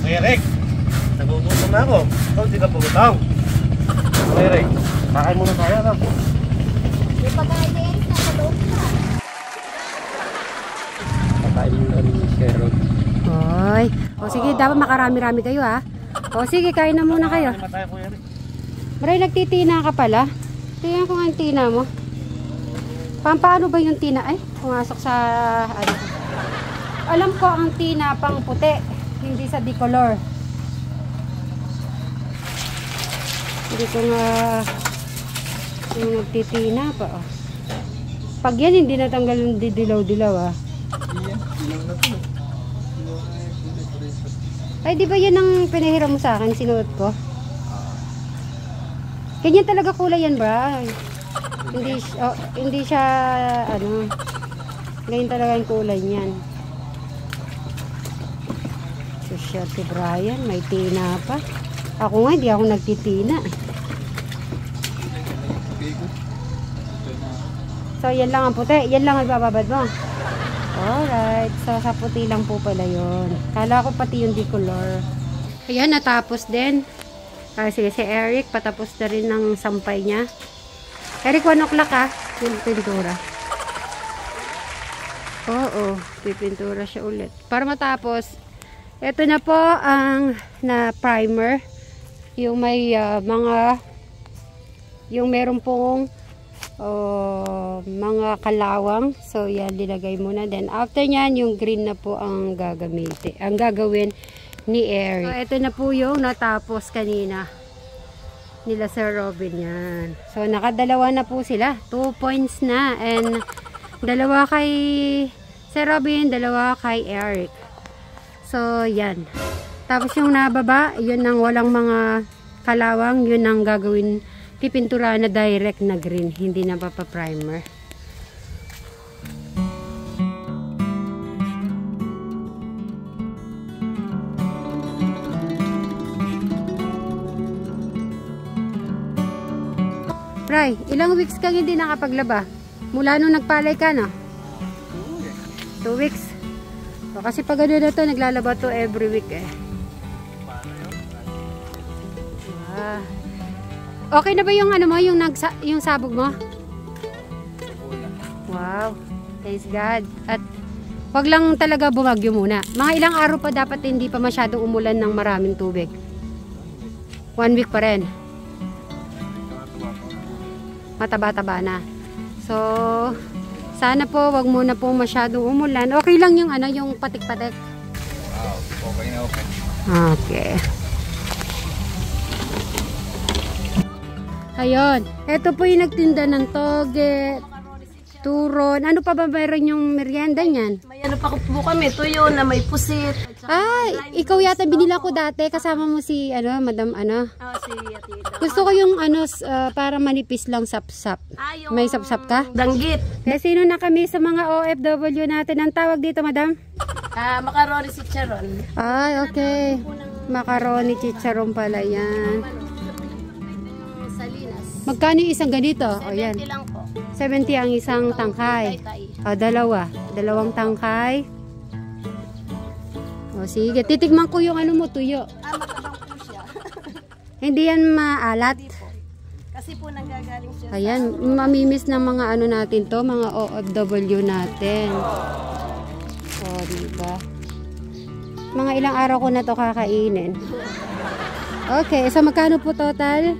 Kuya Rick, nagugutom na ako. Ikaw, di ka pagutang. Kuya Rick, kakain muna tayo, no? May pagkain, nasa loob na. Kakain muna rin ni Cheryl. Hoy. O sige, dapat makarami-rami kayo ha. O sige, kain na muna kayo. Kakain tayo, Kuya Rick. Maray, nagtitina ka pala. Tingnan ko nga yung tina mo. Paano ba yung tina? Ay, pumasok sa ano. Alam ko ang tina pang puti, hindi sa decolor. Hindi ko nga yung nagtitina pa. Oh. Pag yan, hindi natanggal yung didilaw-dilaw ah. Ay, di ba yan ang pinahiram mo sa akin, sinuot ko? Ganyan talaga kulay yan ba? Hindi siya, ano, ganyan talaga yung kulay niyan. Social si Brian, may tina pa. Ako nga, hindi ako nagtitina. So, yan lang ang puti. Yan lang ang bababad mo. Alright. So, sa puti lang po pala yun. Kala ko pati yung decolor. Ayan, natapos din. Kasi si Eric, patapos na rin ng sampay niya. Eric, 1 o'clock ha. Yung pintura. Oo, pipintura siya ulit. Para matapos, ito na po ang na primer. Yung may yung meron pong mga kalawang. So, yan, dilagay muna. Then, after nyan, yung green na po ang gagamitin. Ang gagawin ni Eric. So, ito na po yung natapos kanina nila Sir Robin yan. So, nakadalawa na po sila. 2 points na. And, dalawa kay Sir Robin, dalawa kay Eric. So, yan. Tapos yung nababa, yun ang walang mga kalawang. Yun ang gagawin, pipintura na direct na green. Hindi na papaprimer. Ray, ilang weeks kang hindi nakapaglaba? Mula nung nagpalay ka, no? 2 weeks. O, kasi pag ano na to, naglalaba to every week eh. Ah. Okay na ba yung ano mo, yung sabog mo? Wow. Thanks God. At wag lang talaga bumagyo muna. Mga ilang araw pa dapat hindi pa masyadong umulan ng maraming tubig. 1 week pa rin. Mataba-taba na. So, sana po wag muna po masyadong umulan. Okay lang yung ano, yung patik-patik. Wow, okay na okay. Okay. Ayun. Ito po yung nagtinda ng toge, turon. Ano pa ba mayroon yung merienda niyan? May ano pa po kami, tuyo na may pusit. Ay, ikaw yata binila ko dati. Kasama mo si, ano, madam, ano. Si Yati. Gusto ko yung, ano, para manipis lang sapsap. May sapsap ka? Danggit. Eh, sino na kami sa mga OFW natin? Ang tawag dito, madam? Macaroni si Charon. Ay, okay. Macaroni chicharon pala yan. Salinas. Magkano yung isang ganito? O, yan. 70 lang po. 70 ang isang tangkay. O, dalawang tangkay. O, sige. Titigman ko yung ano mo, tuyo. Matabang po siya. Hindi yan maalat. Kasi po nanggagaling siya. Ayan, mamimiss ng mga ano natin to, mga OFW natin. O, diba? Mga ilang araw ko na to kakainin. Okay, so magkano po total?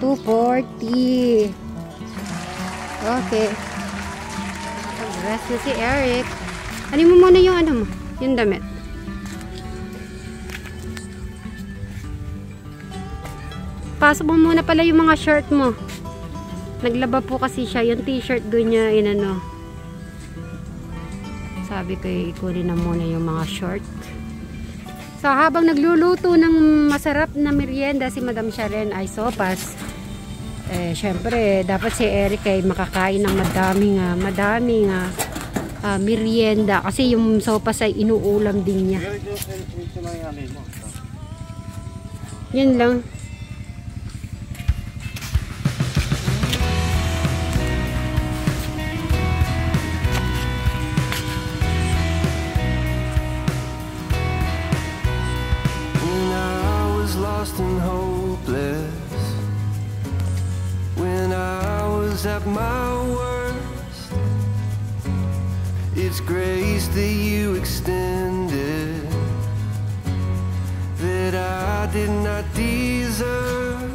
240. Okay. Rest na si Eric. Ano mo muna yung ano mo? Yung damit. Pasok mo muna pala yung mga shirt mo. Naglaba po kasi siya. Yung t-shirt doon niya inano. Sabi ko ikunin na muna yung mga short. So habang nagluluto ng masarap na merienda si Madam Sharon ay sopas. Syempre dapat si Eric ay makakain ng madaming merienda kasi yung sopas ay inuulam din niya. Yan lang. at my worst. It's grace that you extended that I did not deserve.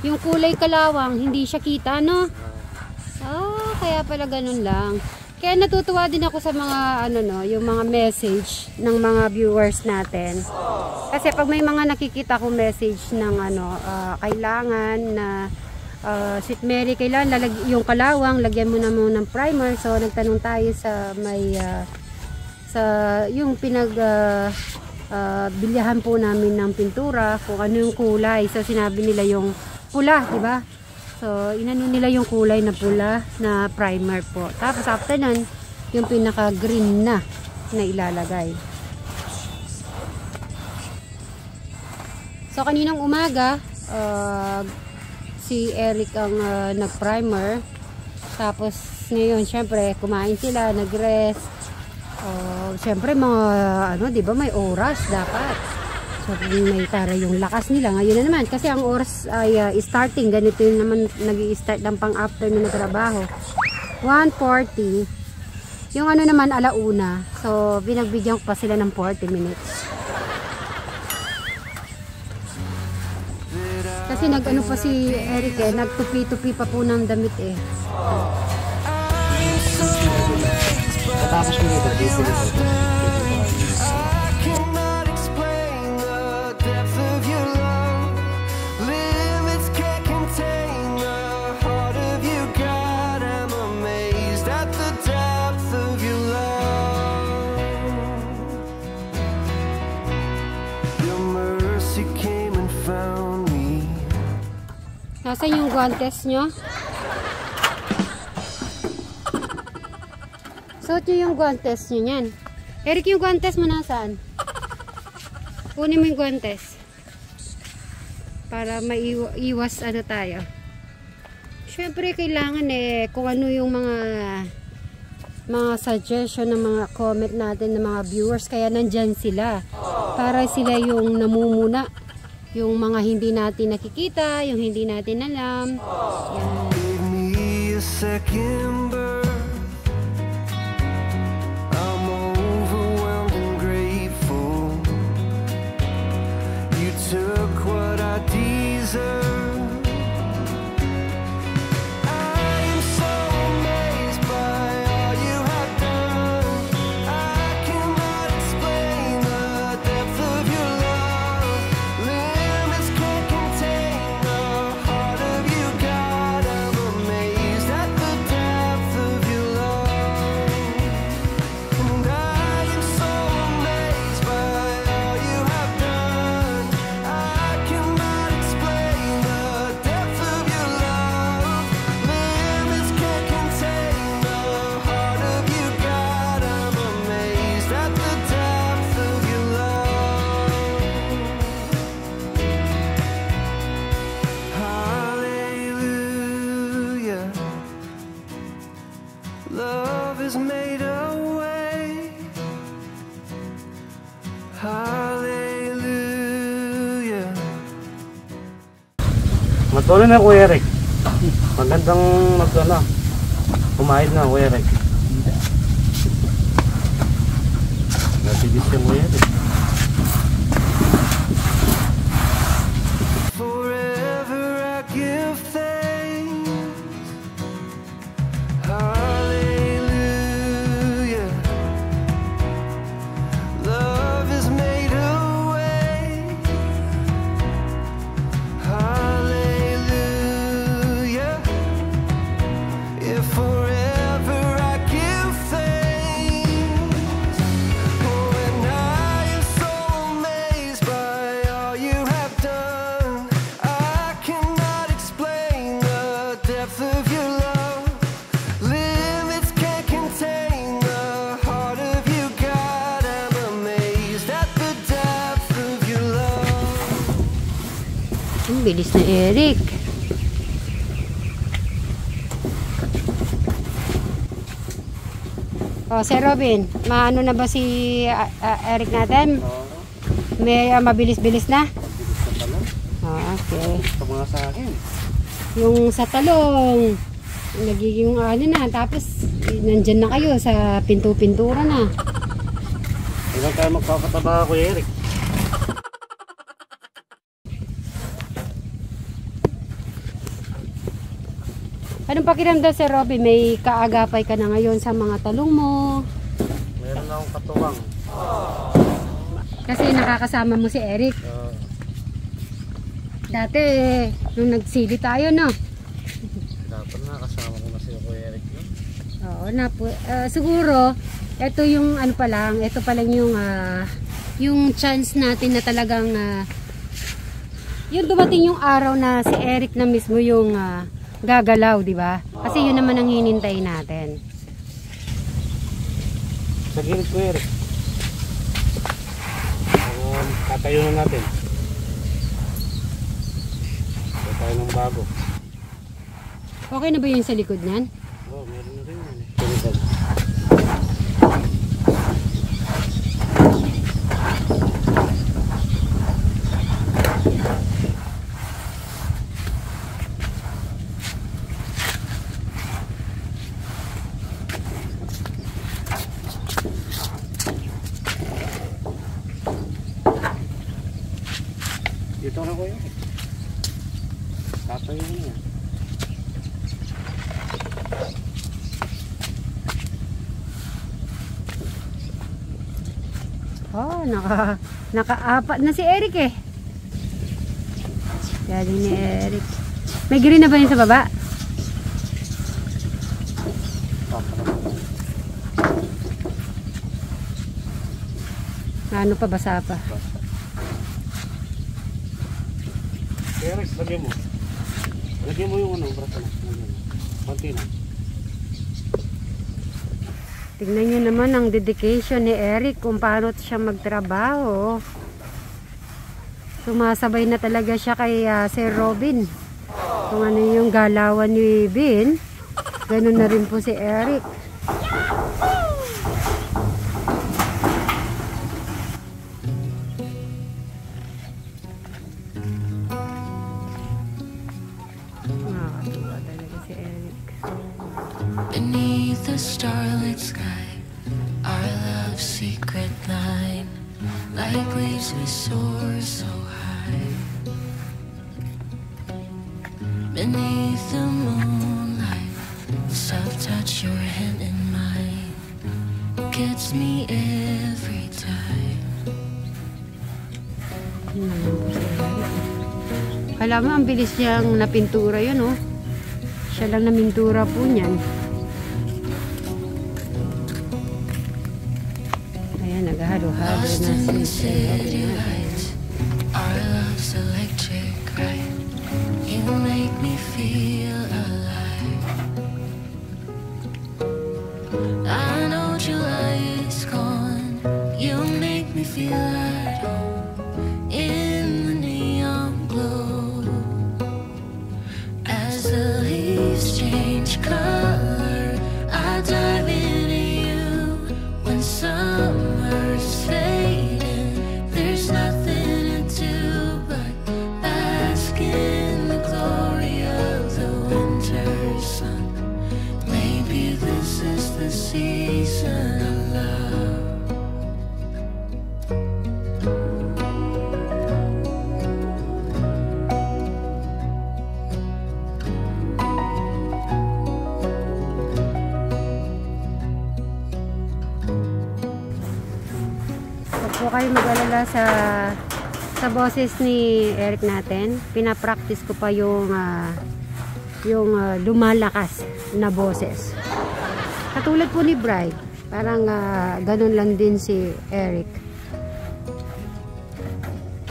Yung kulay kalawang, hindi siya kita, no? Oh, kaya pala ganun lang. Kaya natutuwa din ako sa mga ano no, yung mga message ng mga viewers natin. Kasi pag may mga nakikita ko message ng ano, kailangan na Sweet Mary, kailangan yung kalawang, lagyan mo na muna ng primer. So nagtanong tayo sa may sa yung bilyahan po namin ng pintura kung ano yung kulay. So sinabi nila yung pula, di ba? So, inano nila yung kulay na pula na primer po. Tapos after nun, yung pinaka green na ilalagay. So, kaninang umaga, si Eric ang nag-primer. Tapos, ngayon, syempre, kumain sila, nag-rest. Syempre, mga, ano, di ba, may oras dapat. So, may tara yung lakas nila. Ngayon na naman, kasi ang oras ay starting. Ganito yung naman nag-i-start ng pang-afternoon na trabaho. 1:40. Yung ano naman, 1:00. So, binagbigyan ko pa sila ng 40 minutes. Kasi nag-ano pa si Eric eh, nagtupi-tupi pa po ng damit eh. Tapos mo ito, dito. Nasaan yung guantes nyo? Suot nyo yung guantes nyo yan. Eric, yung guantes mo nasaan? Kunin mo yung guantes. Para maiwas ano tayo. Siyempre kailangan eh kung ano yung mga suggestion ng mga comment natin ng mga viewers. Kaya nandyan sila. Para sila yung namumuna. Yung mga hindi natin nakikita, yung hindi natin alam. Yan. Give me a second birth. I'm overwhelmed and grateful. You took what I deserve. Love is made a way. Hallelujah. Matuloy na Kuya Eric. Magandang kumain na Kuya Eric. Natigis yung Kuya Eric. Forever I give thanks. Ang bilis na Eric. Oh, Sir Robin, maano na ba si Eric natin? May mabilis-bilis na? Bilis na pala. Oh, okay. Ito mga sa akin. yung sa talong, nagiging ano na, tapos nandyan na kayo sa pinto-pintura na. Hanggang tayo magpapataba, Kuya Eric. Anong pakiramdam, Sir Robby? May kaagapay ka na ngayon sa mga talong mo? Meron na akong katuwang. Kasi nakakasama mo si Eric. Dati, nung nagsili tayo, no? Dapat na kasama ko na si Kuya Eric. No? Oo, siguro, ito yung ano pa lang, ito pa lang yung chance natin na talagang yung dumating yung araw na si Eric na mismo yung gagalaw, di ba? Kasi yun naman ang hinintay natin. Sa gilid, Kuya Eric. Tatayo na natin. Ito tayo ng bago. Okay na ba yun sa likod niyan? Oo, meron na rin yan eh. Tulitan. Dito na, Kuya Eric. Tatayo na yan. Oh, naka-apat na si Eric eh. Galing ni Eric. May green na ba yun sa baba? Ano pa, basa pa? Eric, lagyan mo. Lagyan mo yung braso na. Konti na. Tingnan nyo naman ang dedication ni Eric kung paano siya magtrabaho. Sumasabay na talaga siya kay Sir Robin. Kung ano yung galawan ni Bin, ganun na rin po si Eric. Nakakatuwa talaga si Eric. Beneath the starlit sky, our love's secret line, like leaves we soar so high. Beneath the moonlight, the soft touch your hand in mine gets me every time. Alam mo, ang bilis niyang napintura yun, oh. Siya lang namintura po niyan. Ayan, naghahalo-halo na si Robin. Our love's electric, right? You make me feel alive. I know July is gone. You make me feel at home in the neon glow. As the leaves change color, I dive into you. When summer's fading, there's nothing to do but bask in the glory of the winter sun. Maybe this is the season of love. Huwag po kayo mag-alala sa boses ni Eric natin. Pinapractice ko pa yung lumalakas na boses. Katulad po ni Bride. Parang ganun lang din si Eric.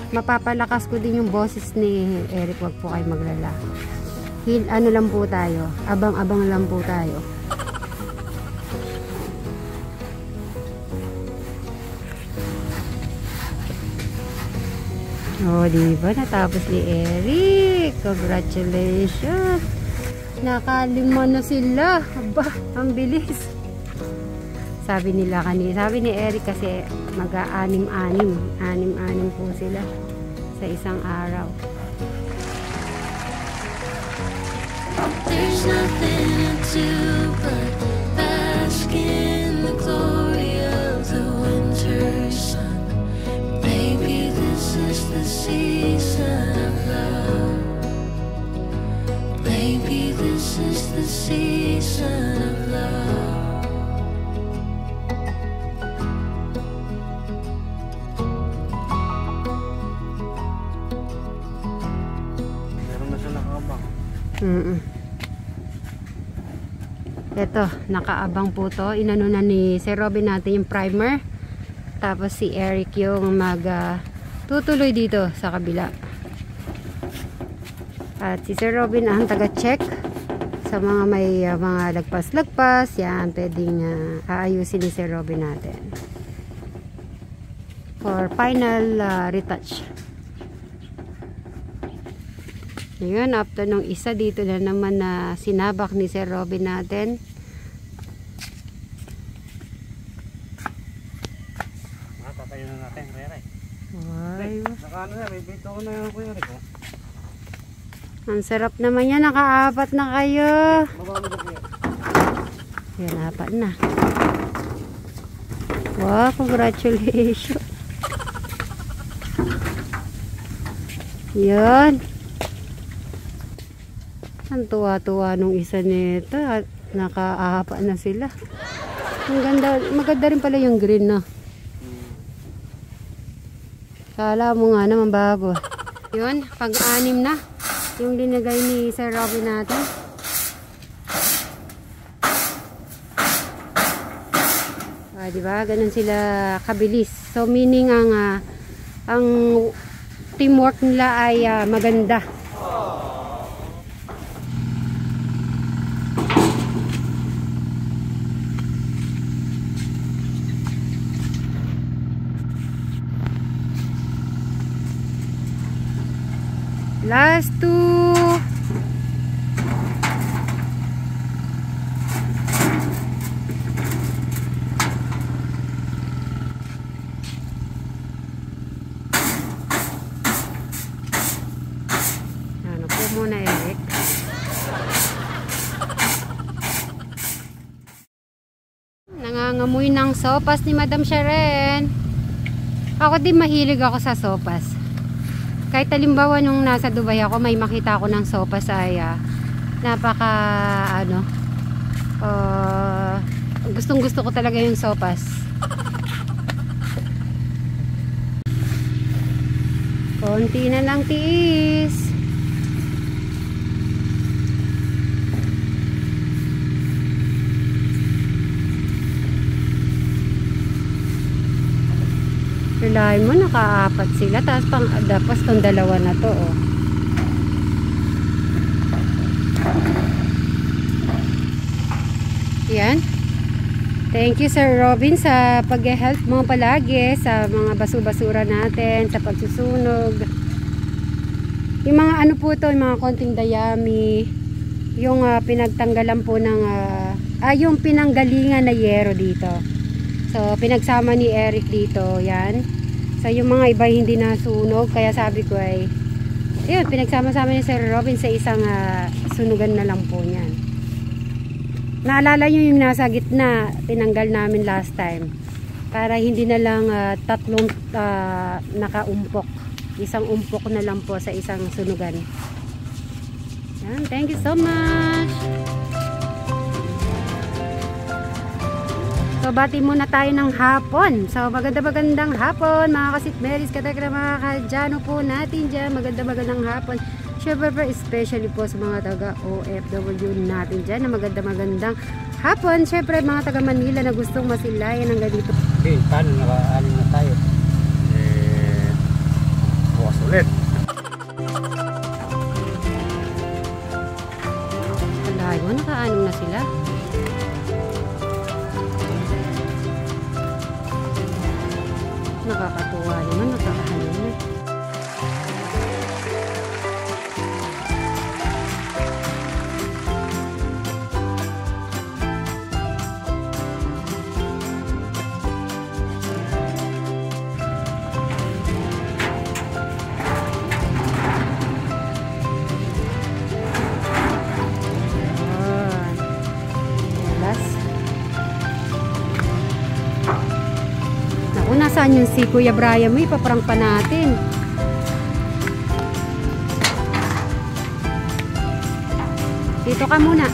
Mapapalakas ko din yung boses ni Eric. Huwag po kayo maglala. Ano lang po tayo. Abang-abang lang po tayo. Oh, diba? Natapos ni Eric. Congratulations. Nakalima na sila. Aba, ang bilis. Sabi nila kanina. Sabi ni Eric kasi mag-aanim-anim. Anim-anim po sila sa isang araw. There's nothing to do but bask in the glory of the winter sun. Maybe this is the season of love. Maybe this is the season of love. Meron na siya nakabang. Ito, nakaabang po to. Inano na ni Sir Robin natin yung primer. Tapos si Eric yung tutuloy dito sa kabila. At si Sir Robin ang taga-check sa mga may mga lagpas-lagpas. Yan, pwedeng aayusin ni Sir Robin natin. For final retouch. Ngayon, after nung isa dito na naman na sinabak ni Sir Robin natin. Tatayo na natin, Kuya Ray. Ay, Nakaano na, may bito ko na yung Kuya Ray ko. ang sarap naman yan. Nakaapat na kayo. Mababa mo na Kuya. Yan, apat na. Wow, congratulations. Yan. Ang tuwa-tuwa nung isa nito at nakaahapa na sila. Ang ganda, maganda rin pala yung green, no? Kala mo nga naman bago. Yun, pag-anim na yung linagay ni Sir Robin natin. Diba? Ganun sila kabilis. So meaning ang teamwork nila ay maganda. Last two. Ano po muna, Eric? Nangangamoy ng sopas ni Madam Sharon. Ako din mahilig ako sa sopas. Kahit halimbawa nung nasa Dubai ako, may makita ako ng sopas ay napaka gustong gusto ko talaga yung sopas. Konti na lang tiis. Relahin mo, nakaapat sila. Tapos tong dalawa na to, oh. Yan. Thank you, Sir Robin, sa pag-help mo palagi sa mga basu-basura natin, sa pagsusunog. Yung mga ano po to, yung mga konting dayami, yung pinagtanggalan po ng yung pinanggalingan na yero dito. So, pinagsama ni Eric dito, yan. So, yung mga iba hindi nasunog, kaya sabi ko ay, yun, pinagsama-sama ni Sir Robin sa isang sunugan na lang po niyan. Naalala nyo yung nasa gitna, tinanggal namin last time. Para hindi na lang tatlong nakaumpok. Isang umpok na lang po sa isang sunugan. Yan, thank you so much! So, bati muna tayo ng hapon. So, magandang hapon, mga kasitmeris, katakra, mga kadyano po natin dyan. Magandang hapon. Siyempre, especially po sa mga taga-OFW natin dyan, na magandang hapon. Siyempre, mga taga-Manila na gustong masilayan ng ganito. Okay, paano naka-alim na tayo? Bukas ulit. Alayo, naka-anim na sila. Nakakatuwa naman, nakakahalin na. saan yung si Kuya Brian mo? Ipaprank pa natin. Dito ka muna.